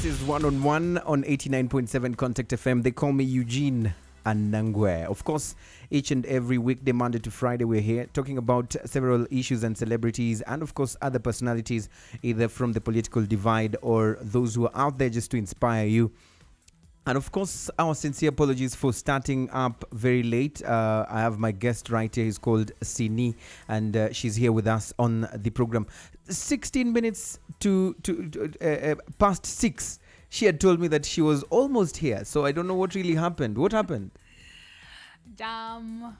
This is One on One on 89.7 Contact FM. They call me Eugene Anangwe. Of course, each and every weekday, Monday to Friday, we're here talking about several issues and celebrities and, of course, other personalities, either from the political divide or those who are out there just to inspire you. And of course, our sincere apologies for starting up very late. I have my guest right here. He's called Ciney, and she's here with us on the program. 16 minutes to past 6. She had told me that she was almost here. So I don't know what really happened. What happened? Jam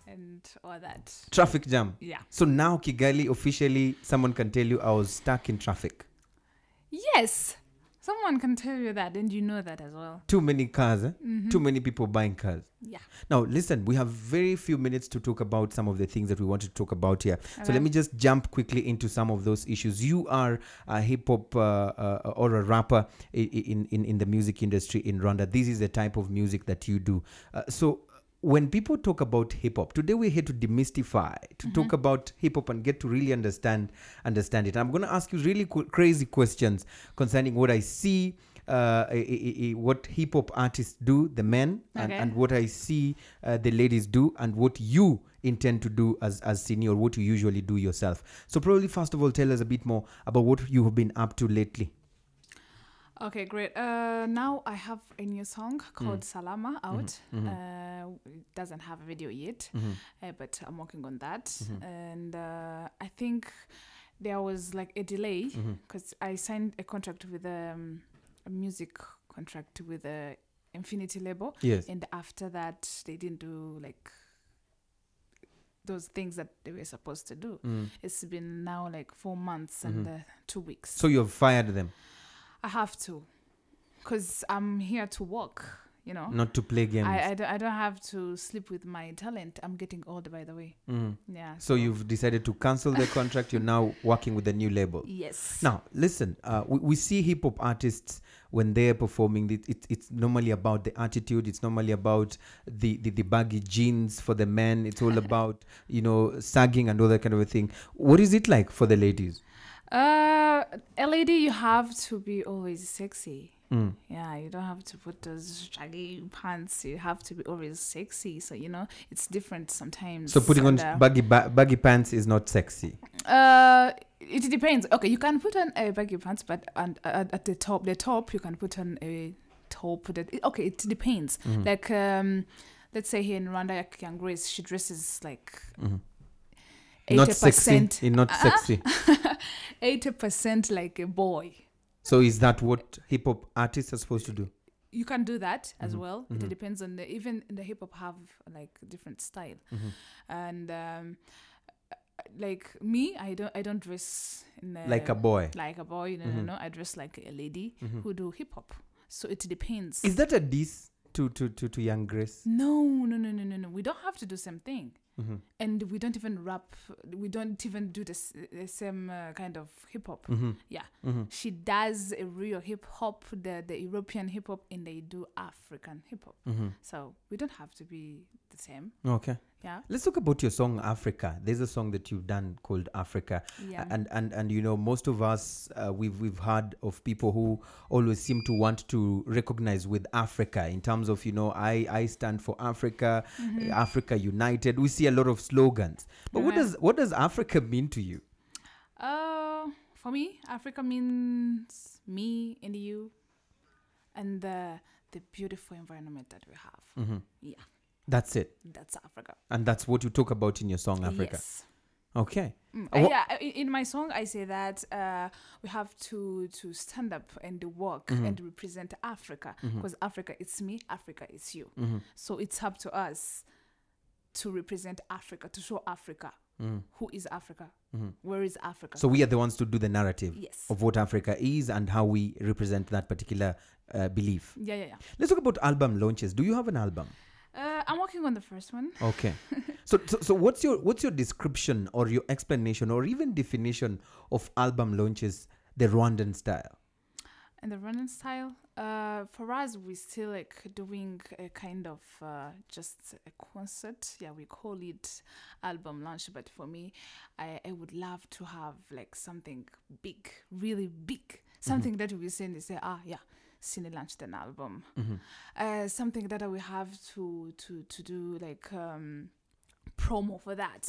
and all that. Traffic jam. Yeah. So now Kigali, officially, someone can tell you I was stuck in traffic. Yes. Someone can tell you that, and you know that as well. Too many cars, eh? Too many people buying cars. Yeah. Now, listen, we have very few minutes to talk about some of the things that we want to talk about here. Okay. So let me just jump quickly into some of those issues. You are a hip-hop or a rapper in the music industry in Rwanda. This is the type of music that you do. So when people talk about hip-hop, today we're here to demystify, to talk about hip-hop and get to really understand it. I'm going to ask you really crazy questions concerning what I see, what hip-hop artists do, the men, and what I see the ladies do, and what you intend to do as senior, or what you usually do yourself. So probably, first of all, tell us a bit more about what you have been up to lately. Okay, great. Now I have a new song called Salama out. It doesn't have a video yet, but I'm working on that. And I think there was like a delay because I signed a contract with a music contract with a Infinity label. Yes. And after that, they didn't do like those things that they were supposed to do. It's been now like 4 months and 2 weeks. So you've fired them? I have to, because I'm here to work, you know. Not to play games. I don't have to sleep with my talent. I'm getting old, by the way. Yeah. So you've decided to cancel the contract. You're now working with a new label. Yes. Now, listen, we see hip-hop artists when they're performing. It's normally about the attitude. It's normally about the baggy jeans for the men. It's all about, sagging and all that kind of a thing. What is it like for the ladies? A lady, you have to be always sexy. Yeah, you don't have to put those shaggy pants. You have to be always sexy. So, it's different sometimes. So putting on baggy pants is not sexy? It depends. Okay, you can put on a baggy pants, but at the top, you can put on a top. It depends. Like, let's say here in Rwanda, like young Grace, she dresses like... 80%. Not sexy. Not sexy. 80% like a boy. So is that what hip hop artists are supposed to do? You can do that as well. It depends on even the hip hop have like different style. And like me, I don't dress in like a boy. Like a boy, no. I dress like a lady who do hip hop. So it depends. Is that a diss to young Grace? No. We don't have to do the same thing. And we don't even rap. We don't even do the same kind of hip hop. Yeah. She does a real hip hop, the European hip hop, and they do African hip hop. So we don't have to be the same. Okay. Yeah. Let's talk about your song Africa. There's a song that you've done called Africa. Yeah. And most of us we've heard of people who always seem to want to recognize with Africa in terms of I stand for Africa, Africa United. We see a lot of slogans. But what does Africa mean to you? For me, Africa means me and you and the beautiful environment that we have. Yeah. That's it. That's Africa. And that's what you talk about in your song, Africa. Yes. Okay. Yeah, in my song, I say that we have to stand up and work and represent Africa. Because Africa, it's me, Africa, it's you. So it's up to us to represent Africa, to show Africa. Who is Africa? Where is Africa? So we are the ones to do the narrative of what Africa is and how we represent that particular belief. Yeah. Let's talk about album launches. Do you have an album? I'm working on the first one. Okay. So what's your description or your explanation or even definition of album launches, the Rwandan style? And the Rwandan style, for us, we're still like doing a kind of just a concert. Yeah, we call it album launch. But for me, I would love to have like something big, really big. Something that we say, they say, yeah, Cinei launched an album. Something that we have to do like promo for that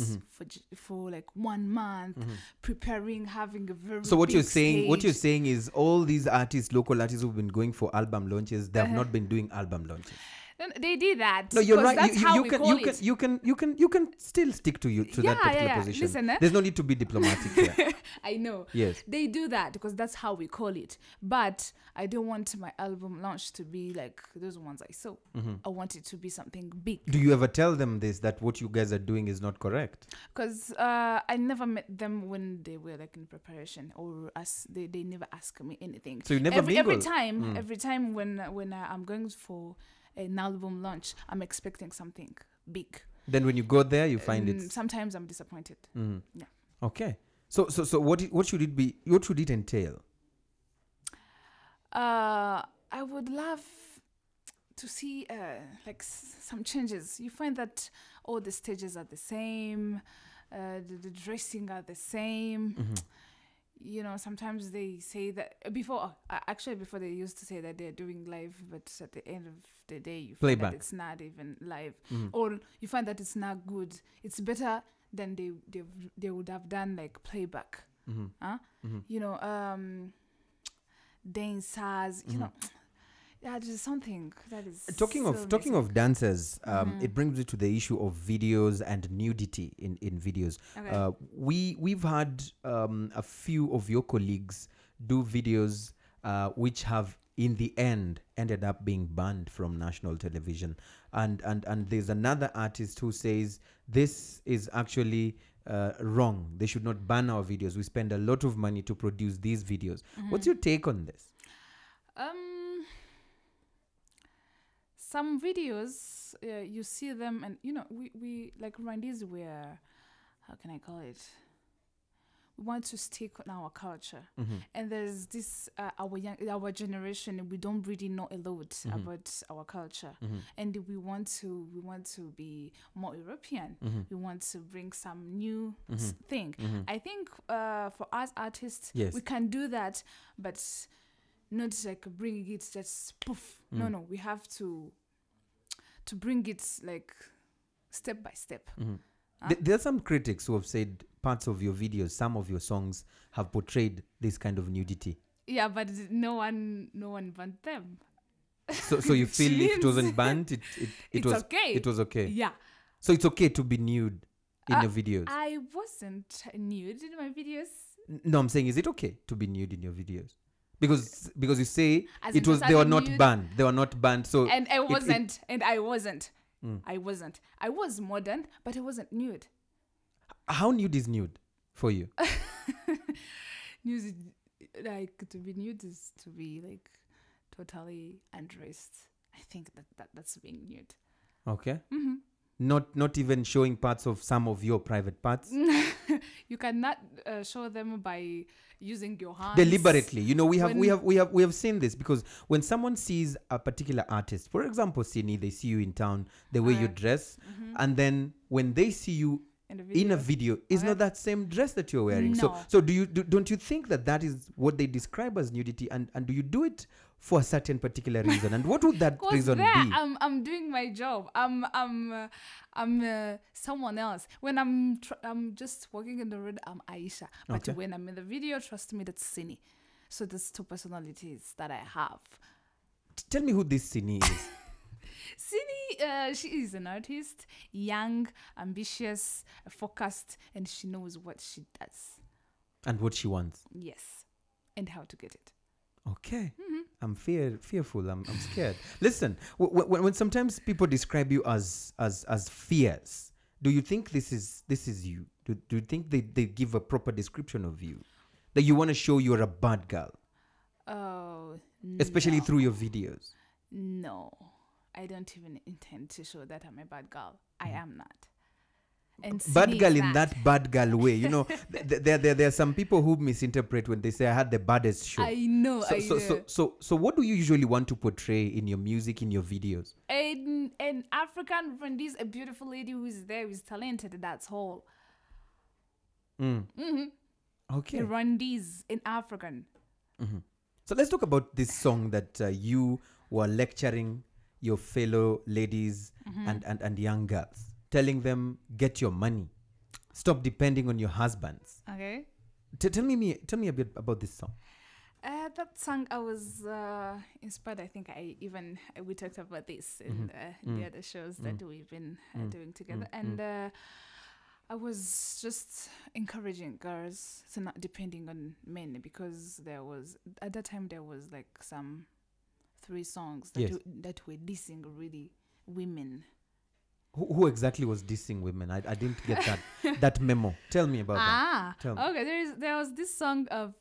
for like 1 month, preparing, having a very So what big you're saying, what you're stage. saying is all these artists, local artists who've been going for album launches, they have not been doing album launches. They did that. No, you're 'cause right. That's how You we can call it. you can still stick to that particular position. Listen, There's no need to be diplomatic here. I know. Yes. They do that because that's how we call it. But I don't want my album launch to be like those ones I saw. I want it to be something big. Do you ever tell them this, that what you guys are doing is not correct? Because I never met them when they were like in preparation, or they never ask me anything. So you never every mingle? every time when I'm going for an album launch, I'm expecting something big. Then when you go there, you find it. Sometimes I'm disappointed. Yeah. Okay. So what should it be? What should it entail? I would love to see like some changes. You find that all the stages are the same, the dressing are the same. You know, sometimes they say that before they used to say that they're doing live, but at the end of the day you find Playback. that it's not even live, or you find that it's not good. It's better than they would have done like playback. You know, dancers, you know. Yeah, there's something that is Talking of dancers, it brings me to the issue of videos and nudity in videos. Okay. We've had a few of your colleagues do videos which have in the end ended up being banned from national television, and there's another artist who says this is actually wrong. They should not ban our videos. We spend a lot of money to produce these videos. What's your take on this? Some videos, you see them, and you know, we like Rwandese, where, how can I call it? We want to stick on our culture, and there's this our generation. We don't really know a lot about our culture, and we want to be more European. We want to bring some new thing. I think for us artists, Yes. we can do that, but not like bringing it just poof. No, we have to bring it like step by step. There are some critics who have said parts of your videos, some of your songs have portrayed this kind of nudity. Yeah, but no one banned them. So you feel if it wasn't banned, it was okay. It was okay. Yeah. So it's okay to be nude in your videos. I wasn't nude in my videos. No, I'm saying, is it okay to be nude in your videos? Because you say As it in was just they were as not nude? banned. They were not banned. So And I wasn't. I wasn't. I was modern, but I wasn't nude. How nude is nude for you? Nude is, like, to be nude is to be like totally undressed. I think that's being nude. Okay. Not even showing parts of some of your private parts You cannot show them by using your hands deliberately. You know, we When- have seen this, because when someone sees a particular artist, for example, Ciney, they see you in town, the way you dress, and then when they see you in a video, it's not that same dress that you're wearing. No. So don't you think that is what they describe as nudity, and do you do it for a certain particular reason? And what would that reason be? I'm doing my job. I'm someone else. When I'm just walking in the road, I'm Aisha. But Okay. when I'm in the video, trust me, that's Cinei. So there's two personalities that I have. Tell me who this Ciney is. Cinei, she is an artist, young, ambitious, focused, and she knows what she does. And what she wants. Yes, and how to get it. Okay. I'm fearful. I'm scared. Listen, when sometimes people describe you as fierce, do you think this is you? Do you think they give a proper description of you? That you want to show you're a bad girl? Oh, Especially no. through your videos. No, I don't even intend to show that I'm a bad girl. I am not. And Bad Cinei girl is in not. that bad girl way. You know, there are some people who misinterpret when they say I had the baddest show. I know. So what do you usually want to portray in your music, in your videos? An African friend is a beautiful lady who is there, who is talented. That's all. Okay. Rwandese in African. So let's talk about this song that you were lecturing your fellow ladies and young girls, telling them, get your money. Stop depending on your husbands. Okay. Tell me a bit about this song. That song, I was inspired. I think we talked about this in the other shows that we've been doing together, and I was just encouraging girls to not depending on men, because at that time there was like some 3 songs that were dissing really women. Who exactly was dissing women? I didn't get that memo. Tell me about that. Tell me. Okay. There was this song of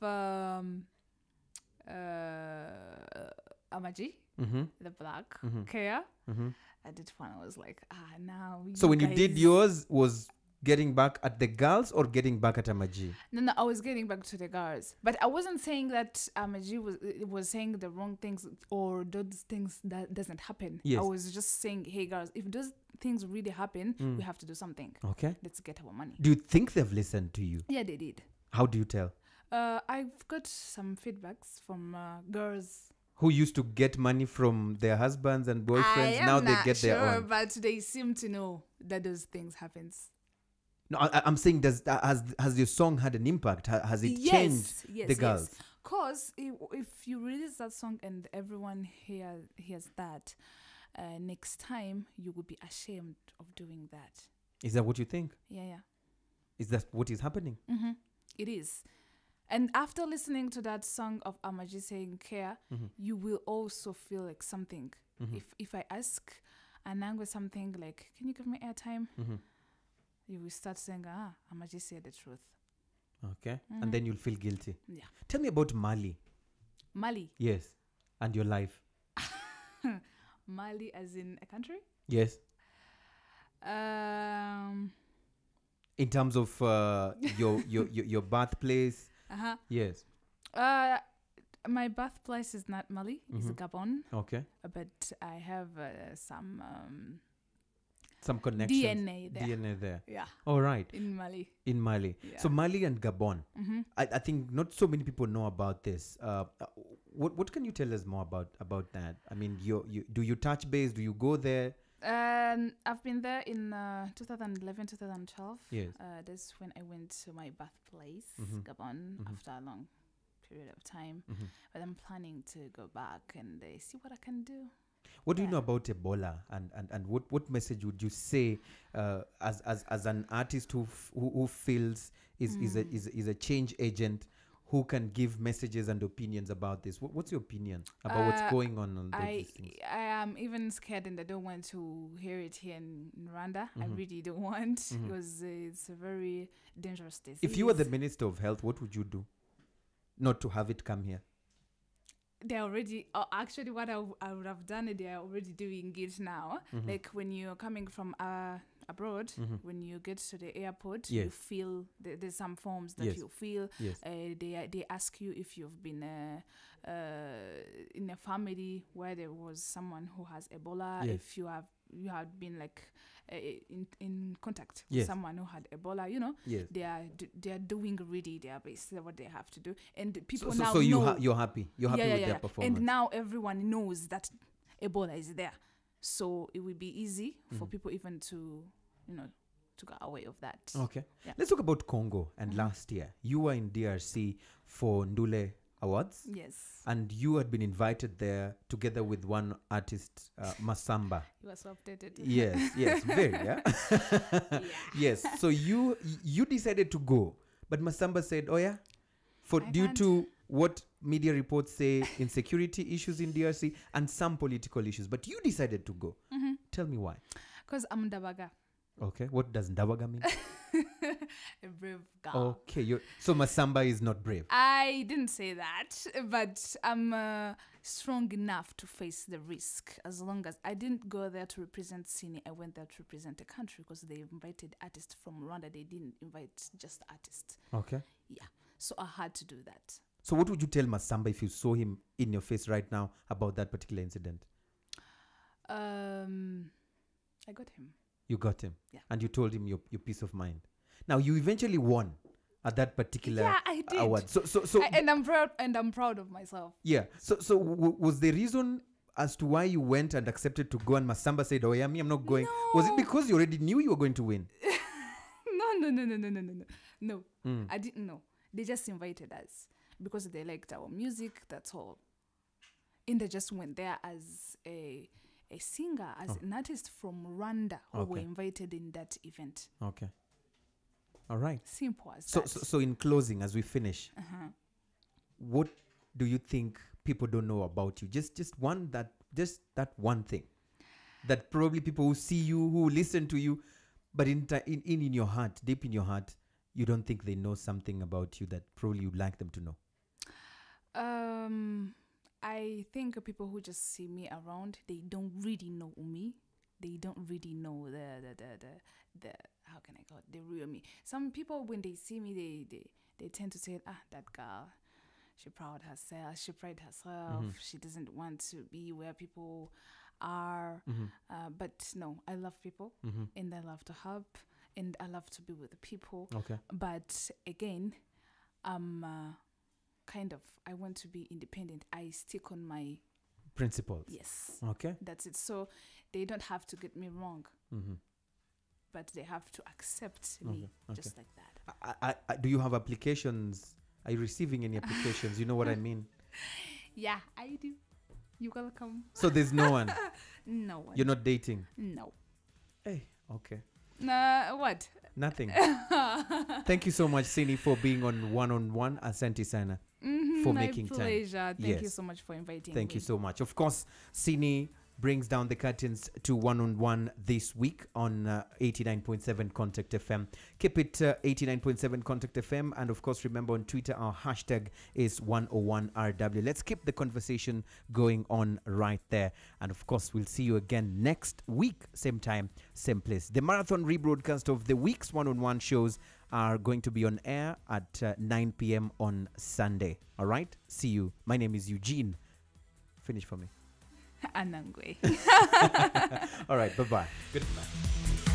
Amaji, the Black, Kea. I did one. I was like, now. So when you did yours, was getting back at the girls or getting back at Amaji? No, I was getting back to the girls, but I wasn't saying that Amaji was saying the wrong things or those things that doesn't happen. Yes. I was just saying, hey girls, if those things really happen, we have to do something. Okay. Let's get our money. Do you think they've listened to you? Yeah, they did. How do you tell? I've got some feedbacks from girls who used to get money from their husbands and boyfriends. Now they get their own. But they seem to know that those things happens. No, I'm saying, has your song had an impact? Has it changed the girls? Because if you release that song and everyone hears that, next time you will be ashamed of doing that. Is that what you think? Yeah. Is that what is happening? Mm-hmm. It is. And after listening to that song of Amaji saying care, you will also feel like something. If I ask Anangwe something like, can you give me airtime? You will start saying, Amaji said the truth. Okay. And then you'll feel guilty. Yeah. Tell me about Mali. Mali? Yes. And your life. Mali as in a country? Yes. In terms of your birthplace. Yes. My birthplace is not Mali. It's Gabon. Okay. But I have some connections. DNA there. Yeah. All right. In Mali. Yeah. So Mali and Gabon. I think not so many people know about this. What can you tell us more about that? I mean, do you touch base? Do you go there? I've been there in 2011, 2012. Yes. That's when I went to my birthplace, Gabon, after a long period of time. But I'm planning to go back and see what I can do. What do you know about Ebola, and what message would you say as an artist who feels is a change agent, who can give messages and opinions about this? What's your opinion about what's going on those things? I am even scared, and I don't want to hear it here in Rwanda. I really don't want, because it's a very dangerous disease. If you were the Minister of Health, what would you do not to have it come here? They're already, actually what I would have done, they are already doing it now. Like when you're coming from abroad, when you get to the airport, you feel, there's some forms that you feel. Yes. They ask you if you've been in a family where there was someone who has Ebola, if you have been like in contact with someone who had Ebola, they are doing really their best, what they have to do, and people now know. You're happy with their performance, and now everyone knows that Ebola is there, so it will be easy for people even to to go away of that. Okay, let's talk about Congo. And last year you were in DRC for Ndule Awards. Yes. And you had been invited there together with one artist, Masamba. You were so updated. Yes, very, yeah. Yes. So you decided to go, but Masamba said, "Oh yeah, due to what media reports say, insecurity issues in DRC and some political issues, but you decided to go. Tell me why." Because I'm Ndabaga. Okay, what does Ndabaga mean? A brave girl. Okay, so Masamba is not brave. I didn't say that, but I'm strong enough to face the risk. As long as I didn't go there to represent Cinei, I went there to represent a country, because they invited artists from Rwanda. They didn't invite just artists. Okay. Yeah, so I had to do that. So what would you tell Masamba if you saw him in your face right now about that particular incident? I got him. You got him? Yeah. And you told him your peace of mind. Now, you eventually won at that particular Yeah, I did. award. So And I'm proud of myself. yeah. So was the reason as to why you went and accepted to go, and Masamba said, "Oh yeah, me, I'm not going." Was it No. because you already knew you were going to win? No. I didn't know. They just invited us because they liked our music. That's all. And they just went there as a singer, as an artist from Rwanda who were Okay. invited in that event. Okay. All right. Simple as So, that. so in closing, as we finish, what do you think people don't know about you? Just that one thing that probably people who see you, who listen to you, but in your heart, deep in your heart, you don't think they know something about you that probably you'd like them to know. I think people who just see me around, they don't really know me. They don't really know the how can I call it, the real me. Some people, when they see me, they tend to say, that girl, she pride herself. She doesn't want to be where people are. But no, I love people, and I love to help, and I love to be with the people. Okay. But again, I want to be independent. I stick on my Principles. yes. Okay. That's it. So they don't have to get me wrong, but they have to accept me just like that. Do you have applications? Are you receiving any applications? You know what I mean? Yeah, I do. You're welcome. So there's no one. No one. You're not dating. No. Hey, okay. What? Nothing. Thank you so much, Ciney, for being on One. Asante sana for making time. My pleasure. Thank you Yes. so much for inviting me. Thank you so much. Of course, Ciney brings down the curtains to One this week on 89.7 Contact FM. Keep it 89.7 Contact FM. And of course, remember on Twitter, our hashtag is 101RW. Let's keep the conversation going on right there. And of course, we'll see you again next week, same time, same place. The marathon rebroadcast of the week's One shows are going to be on air at 9 p.m. on Sunday. All right? See you. My name is Eugene. Finish for me. Anangwe. All right. Bye-bye. Goodbye.